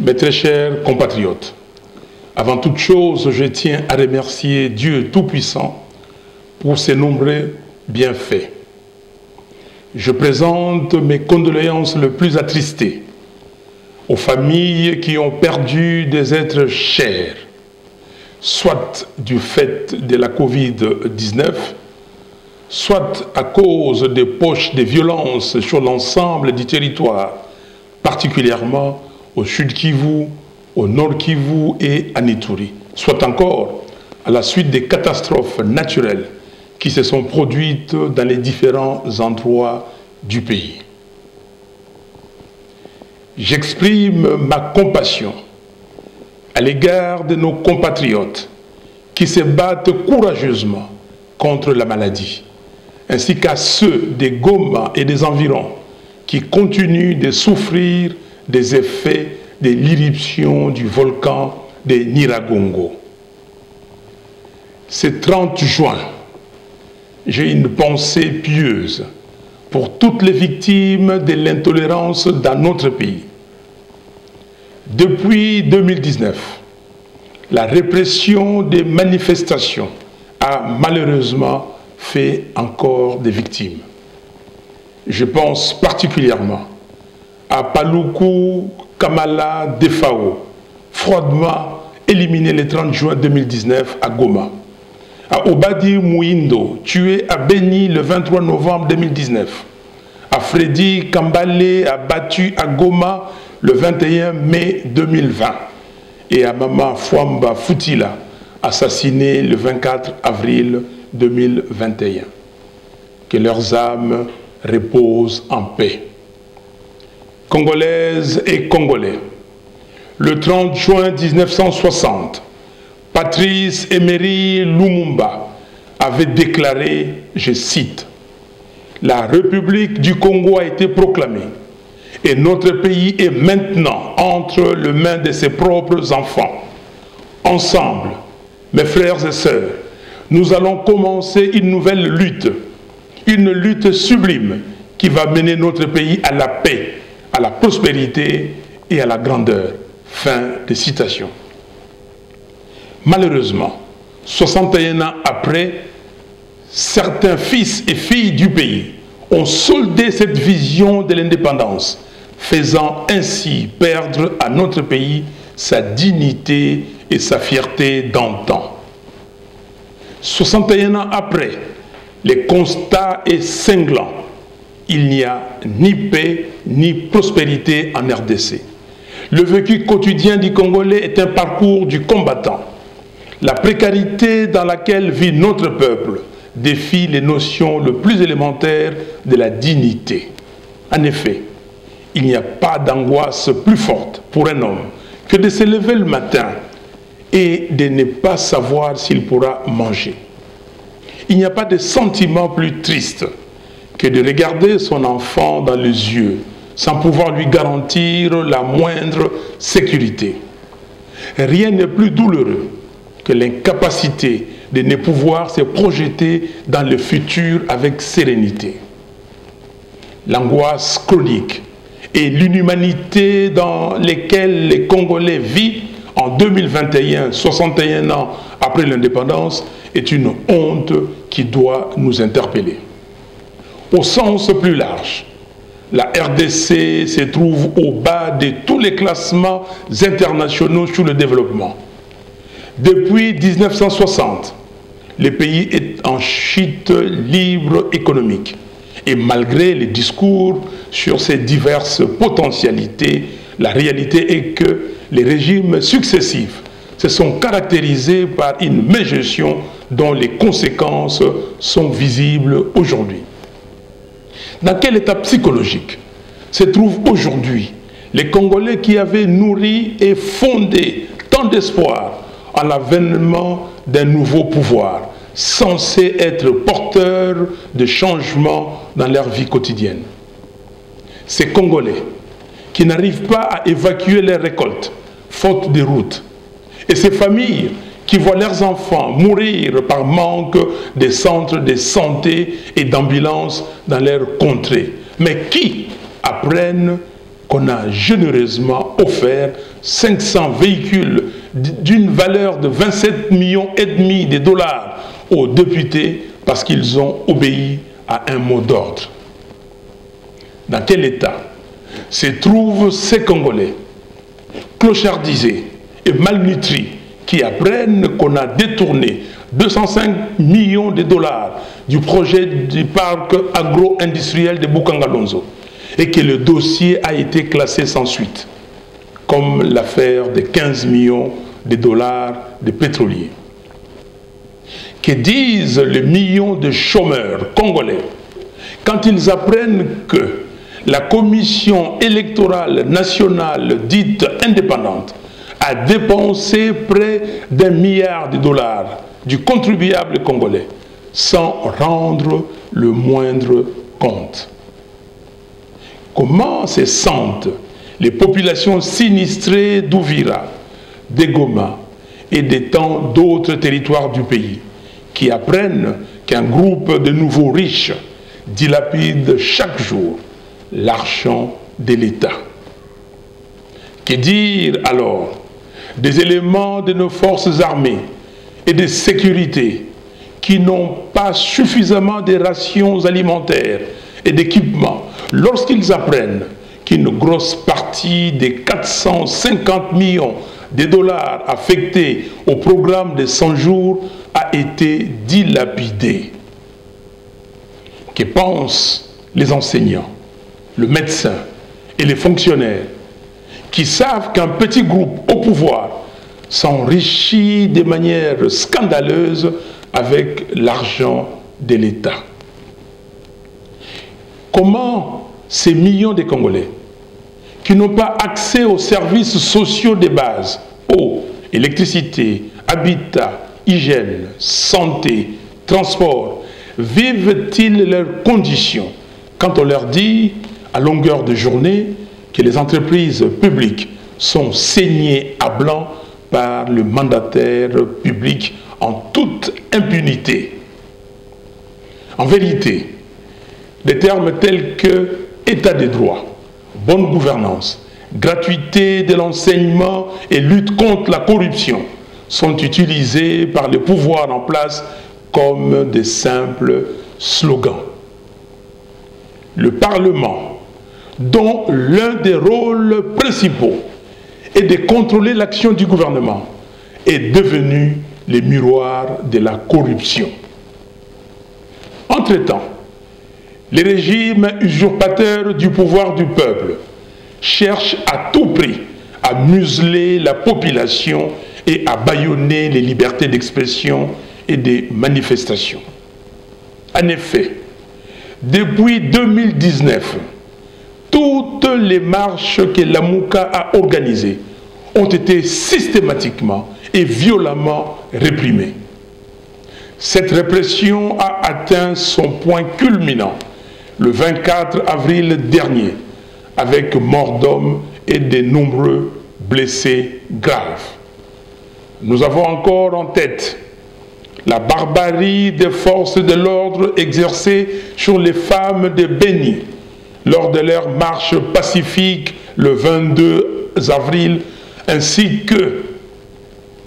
Mes très chers compatriotes, avant toute chose, je tiens à remercier Dieu Tout-Puissant pour ses nombreux bienfaits. Je présente mes condoléances les plus attristées aux familles qui ont perdu des êtres chers, soit du fait de la Covid-19, soit à cause des poches de violence sur l'ensemble du territoire, particulièrement au Sud Kivu, au Nord Kivu et à Ituri, soit encore à la suite des catastrophes naturelles qui se sont produites dans les différents endroits du pays. J'exprime ma compassion à l'égard de nos compatriotes qui se battent courageusement contre la maladie, ainsi qu'à ceux des Goma et des environs qui continuent de souffrir des effets de l'éruption du volcan de Nyiragongo. Ce 30 juin, j'ai une pensée pieuse pour toutes les victimes de l'intolérance dans notre pays. Depuis 2019, la répression des manifestations a malheureusement fait encore des victimes. Je pense particulièrement à Paluku Kamala Defao, froidement éliminé le 30 juin 2019 à Goma. À Obadi Mouindo, tué à Beni le 23 novembre 2019. À Freddy Kambale, abattu à Goma le 21 mai 2020. Et à Mama Fwamba Futila, assassiné le 24 avril 2021. Que leurs âmes reposent en paix. Congolaises et Congolais, le 30 juin 1960, Patrice Emery Lumumba avait déclaré, je cite, « La République du Congo a été proclamée et notre pays est maintenant entre les mains de ses propres enfants. Ensemble, mes frères et sœurs, nous allons commencer une nouvelle lutte, une lutte sublime qui va mener notre pays à la paix, à la prospérité et à la grandeur. » Fin de citation. Malheureusement, 61 ans après, certains fils et filles du pays ont soldé cette vision de l'indépendance, faisant ainsi perdre à notre pays sa dignité et sa fierté d'antan. 61 ans après, le constat est cinglant. Il n'y a ni paix ni prospérité en RDC. Le vécu quotidien du Congolais est un parcours du combattant. La précarité dans laquelle vit notre peuple défie les notions les plus élémentaires de la dignité. En effet, il n'y a pas d'angoisse plus forte pour un homme que de se lever le matin et de ne pas savoir s'il pourra manger. Il n'y a pas de sentiment plus triste que de regarder son enfant dans les yeux sans pouvoir lui garantir la moindre sécurité. Rien n'est plus douloureux que l'incapacité de ne pouvoir se projeter dans le futur avec sérénité. L'angoisse chronique et l'inhumanité dans lesquelles les Congolais vivent en 2021, 61 ans après l'indépendance, est une honte qui doit nous interpeller. Au sens plus large, la RDC se trouve au bas de tous les classements internationaux sur le développement. Depuis 1960, le pays est en chute libre économique. Et malgré les discours sur ses diverses potentialités, la réalité est que les régimes successifs se sont caractérisés par une mégestion dont les conséquences sont visibles aujourd'hui. Dans quel état psychologique se trouvent aujourd'hui les Congolais qui avaient nourri et fondé tant d'espoir à l'avènement d'un nouveau pouvoir, censé être porteur de changements dans leur vie quotidienne? Ces Congolais qui n'arrivent pas à évacuer leurs récoltes, faute de routes, et ces familles qui voient leurs enfants mourir par manque de centres de santé et d'ambulances dans leur contrée, mais qui apprennent qu'on a généreusement offert 500 véhicules d'une valeur de 27,5 millions de dollars aux députés parce qu'ils ont obéi à un mot d'ordre. Dans quel état se trouvent ces Congolais clochardisés et malnutris qui apprennent qu'on a détourné 205 millions de dollars du projet du parc agro-industriel de Bukangalonzo et que le dossier a été classé sans suite, comme l'affaire de 15 millions de dollars de pétroliers? Que disent les millions de chômeurs congolais quand ils apprennent que la Commission électorale nationale dite indépendante a dépensé près d'1 milliard de dollars du contribuable congolais sans rendre le moindre compte? Comment se sentent les populations sinistrées d'Ouvira, de Goma et de tant d'autres territoires du pays qui apprennent qu'un groupe de nouveaux riches dilapide chaque jour l'argent de l'État? Que dire alors des éléments de nos forces armées et de sécurité qui n'ont pas suffisamment de rations alimentaires et d'équipements lorsqu'ils apprennent qu'une grosse partie des 450 millions de dollars affectés au programme de 100 jours a été dilapidée? Que pensent les enseignants, le médecin et les fonctionnaires qui savent qu'un petit groupe au pouvoir s'enrichit de manière scandaleuse avec l'argent de l'État? Comment ces millions de Congolais qui n'ont pas accès aux services sociaux de base, eau, électricité, habitat, hygiène, santé, transport, vivent-ils leurs conditions quand on leur dit à longueur de journée que les entreprises publiques sont saignées à blanc par le mandataire public en toute impunité? En vérité, des termes tels que état de droit, bonne gouvernance, gratuité de l'enseignement et lutte contre la corruption sont utilisés par le pouvoir en place comme de simples slogans. Le Parlement, dont l'un des rôles principaux est de contrôler l'action du gouvernement, est devenu le miroir de la corruption. Entre-temps, les régimes usurpateurs du pouvoir du peuple cherchent à tout prix à museler la population et à bâillonner les libertés d'expression et des manifestations. En effet, depuis 2019, toutes les marches que Lamuka a organisées ont été systématiquement et violemment réprimées. Cette répression a atteint son point culminant le 24 avril dernier, avec mort d'hommes et de nombreux blessés graves. Nous avons encore en tête la barbarie des forces de l'ordre exercée sur les femmes de Béni lors de leur marche pacifique le 22 avril, ainsi que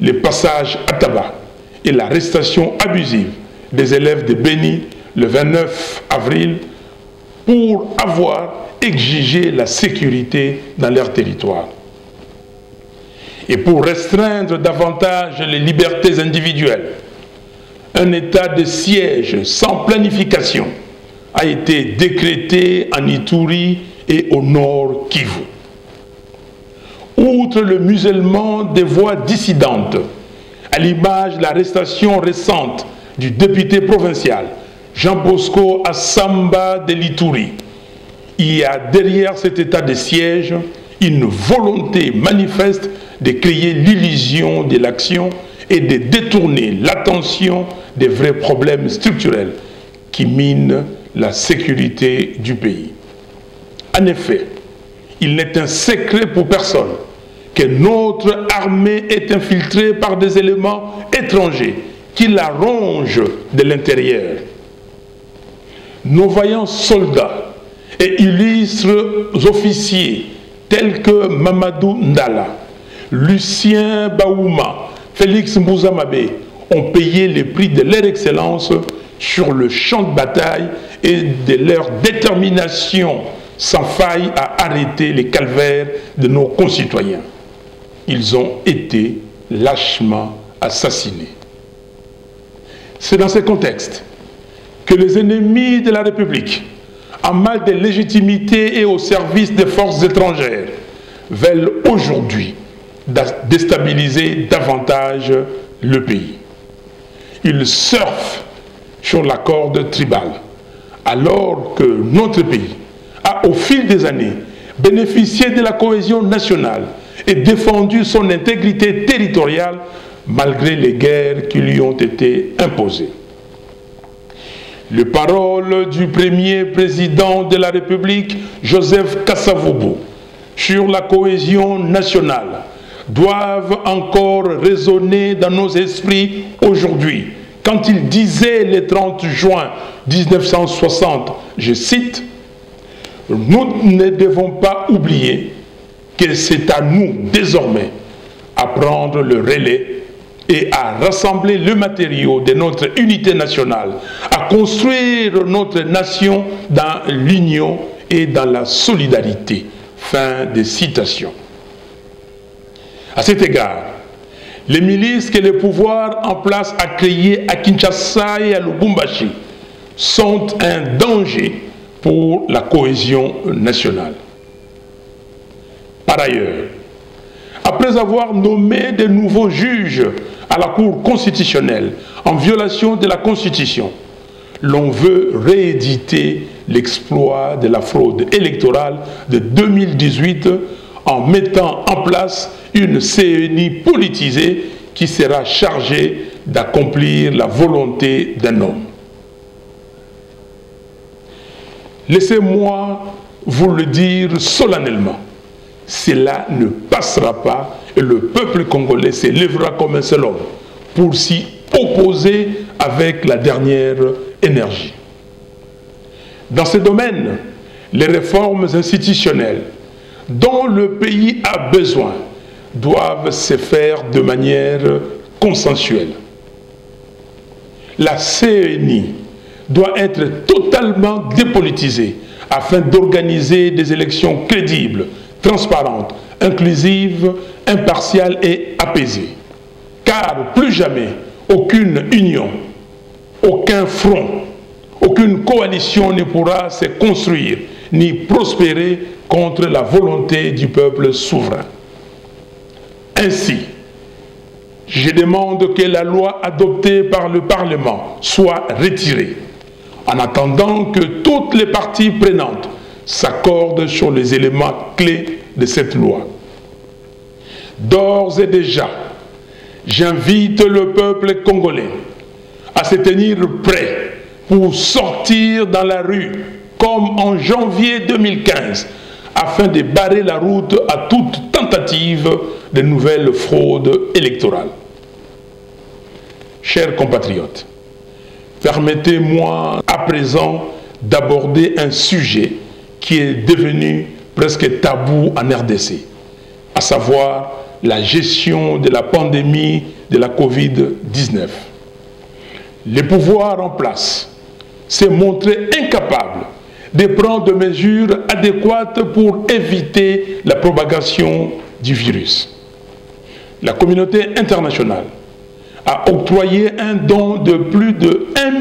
les passages à tabac et l'arrestation abusive des élèves de Béni le 29 avril pour avoir exigé la sécurité dans leur territoire. Et pour restreindre davantage les libertés individuelles, un état de siège sans planification a été décrété en Ituri et au nord Kivu. Outre le musellement des voix dissidentes, à l'image de l'arrestation récente du député provincial Jean Bosco Assamba de l'Ituri, il y a derrière cet état de siège une volonté manifeste de créer l'illusion de l'action et de détourner l'attention des vrais problèmes structurels qui minent la sécurité du pays. En effet, il n'est un secret pour personne que notre armée est infiltrée par des éléments étrangers qui la rongent de l'intérieur. Nos vaillants soldats et illustres officiers tels que Mamadou Ndala, Lucien Baouma, Félix Mbouzamabé ont payé les prix de leur excellence sur le champ de bataille et de leur détermination sans faille à arrêter les calvaires de nos concitoyens. Ils ont été lâchement assassinés. C'est dans ce contexte que les ennemis de la République, en mal de légitimité et au service des forces étrangères, veulent aujourd'hui déstabiliser davantage le pays. Ils surfent sur la corde tribale, alors que notre pays a, au fil des années, bénéficié de la cohésion nationale et défendu son intégrité territoriale malgré les guerres qui lui ont été imposées. Les paroles du premier président de la République, Joseph Kasavubu, sur la cohésion nationale, doivent encore résonner dans nos esprits aujourd'hui, quand il disait le 30 juin 1960, je cite, « Nous ne devons pas oublier que c'est à nous désormais à prendre le relais et à rassembler le matériau de notre unité nationale, à construire notre nation dans l'union et dans la solidarité. » Fin de citation. À cet égard, les milices que le pouvoir en place a créées à Kinshasa et à Lubumbashi sont un danger pour la cohésion nationale. Par ailleurs, après avoir nommé de nouveaux juges à la Cour constitutionnelle en violation de la Constitution, l'on veut rééditer l'exploit de la fraude électorale de 2018 en mettant en place une CENI politisée qui sera chargée d'accomplir la volonté d'un homme. Laissez-moi vous le dire solennellement, cela ne passera pas et le peuple congolais s'élèvera comme un seul homme pour s'y opposer avec la dernière énergie. Dans ce domaine, les réformes institutionnelles dont le pays a besoin doivent se faire de manière consensuelle. La CENI doit être totalement dépolitisée afin d'organiser des élections crédibles, transparentes, inclusives, impartiales et apaisées. Car plus jamais aucune union, aucun front, aucune coalition ne pourra se construire ni prospérer contre la volonté du peuple souverain. Ainsi, je demande que la loi adoptée par le Parlement soit retirée, en attendant que toutes les parties prenantes s'accordent sur les éléments clés de cette loi. D'ores et déjà, j'invite le peuple congolais à se tenir prêt pour sortir dans la rue, comme en janvier 2015, afin de barrer la route à toute tentative de nouvelles fraudes électorales. Chers compatriotes, permettez-moi à présent d'aborder un sujet qui est devenu presque tabou en RDC, à savoir la gestion de la pandémie de la Covid-19. Les pouvoirs en place s'est montré incapable de prendre des mesures adéquates pour éviter la propagation du virus. La communauté internationale a octroyé un don de plus de 1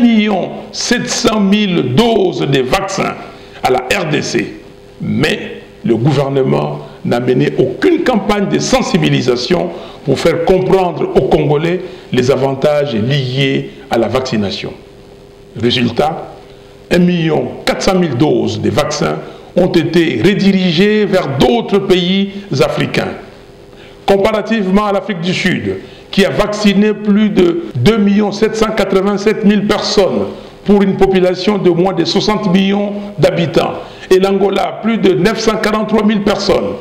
700 000 doses de vaccins à la RDC, mais le gouvernement n'a mené aucune campagne de sensibilisation pour faire comprendre aux Congolais les avantages liés à la vaccination. Résultat, 1 400 000 doses de vaccins ont été redirigées vers d'autres pays africains. Comparativement à l'Afrique du Sud, qui a vacciné plus de 2 787 000 personnes pour une population de moins de 60 millions d'habitants, et l'Angola, plus de 943 000 personnes,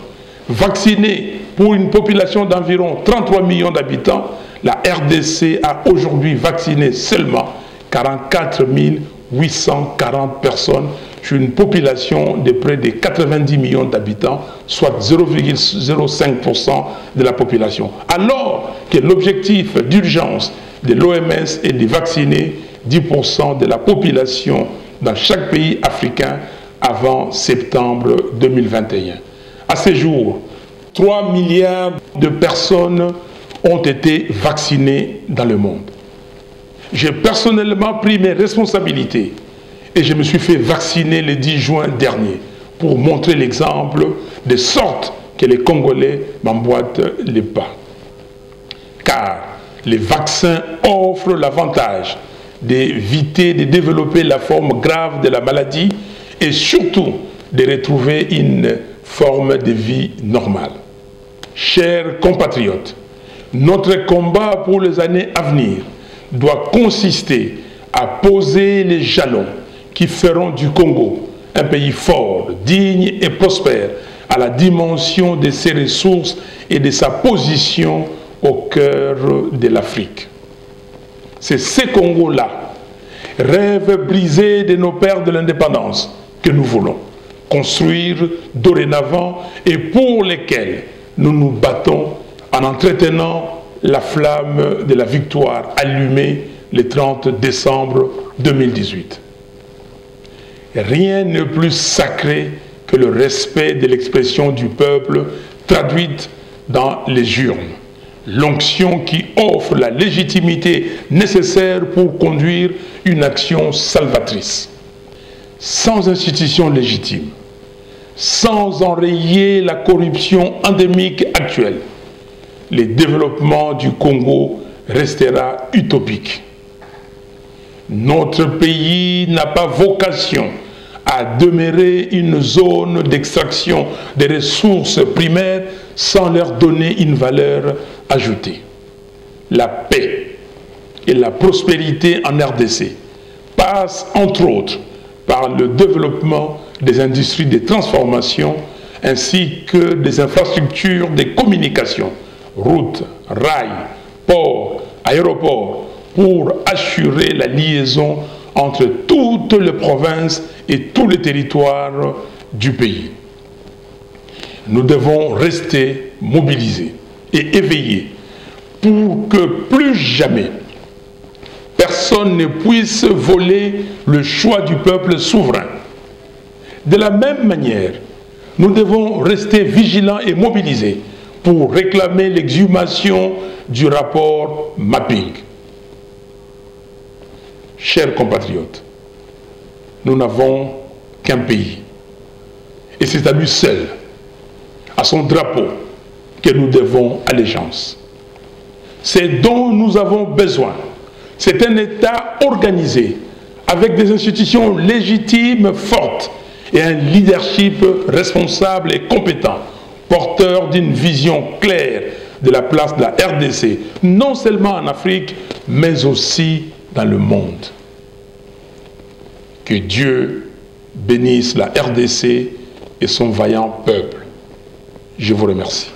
vaccinées pour une population d'environ 33 millions d'habitants, la RDC a aujourd'hui vacciné seulement 44 840 personnes sur une population de près de 90 millions d'habitants, soit 0,05% de la population. Alors que l'objectif d'urgence de l'OMS est de vacciner 10% de la population dans chaque pays africain avant septembre 2021. À ce jour, 3 milliards de personnes ont été vaccinées dans le monde. J'ai personnellement pris mes responsabilités et je me suis fait vacciner le 10 juin dernier pour montrer l'exemple de sorte que les Congolais m'emboîtent les pas. Car les vaccins offrent l'avantage d'éviter de développer la forme grave de la maladie et surtout de retrouver une forme de vie normale. Chers compatriotes, notre combat pour les années à venir doit consister à poser les jalons qui feront du Congo un pays fort, digne et prospère à la dimension de ses ressources et de sa position au cœur de l'Afrique. C'est ce Congo-là, rêve brisé de nos pères de l'indépendance, que nous voulons construire dorénavant et pour lesquels nous nous battons en entretenant la flamme de la victoire allumée le 30 décembre 2018. Rien n'est plus sacré que le respect de l'expression du peuple traduite dans les urnes. L'onction qui offre la légitimité nécessaire pour conduire une action salvatrice. Sans institution légitime, sans enrayer la corruption endémique actuelle, le développement du Congo restera utopique. Notre pays n'a pas vocation à demeurer une zone d'extraction des ressources primaires sans leur donner une valeur ajoutée. La paix et la prospérité en RDC passent entre autres par le développement des industries de transformation ainsi que des infrastructures de communication, routes, rails, ports, aéroports, pour assurer la liaison entre toutes les provinces et tous les territoires du pays. Nous devons rester mobilisés et éveillés pour que plus jamais personne ne puisse voler le choix du peuple souverain. De la même manière, nous devons rester vigilants et mobilisés pour réclamer l'exhumation du rapport Mapping. Chers compatriotes, nous n'avons qu'un pays. Et c'est à lui seul, à son drapeau, que nous devons allégeance. C'est dont nous avons besoin. C'est un État organisé, avec des institutions légitimes fortes et un leadership responsable et compétent, porteur d'une vision claire de la place de la RDC, non seulement en Afrique, mais aussi dans le monde. Que Dieu bénisse la RDC et son vaillant peuple. Je vous remercie.